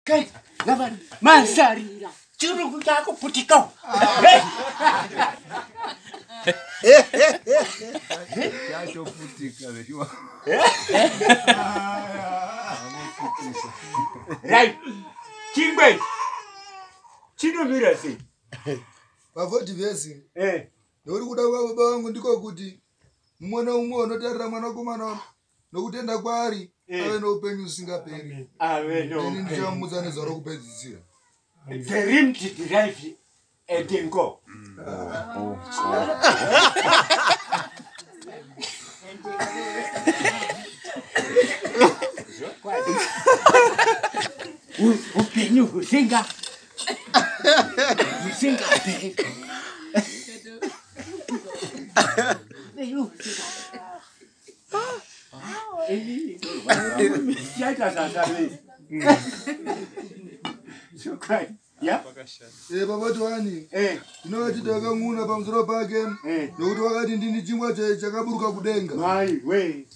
Kai, lavan masari. Churu chako putikau. Yacho putika leo. Right. Chingwe. Chino mirasi. Bavoti vesi. Nori kuda kwa baba wangu ndiko kuti mumwe umwe unotarira mwana kumana nokutenda kwari ave noupenyu usingaperi. Amen. Ini ndichamudza nezaro kupedzisira. The rim to drive and then go. Upenyu kusinga. Kusinga pe. Yeah. Baba twani. Tinoti takanguna pamusoro pake. Nokuti wakati ndini chingwa chakaburuka kudenga. Mai we.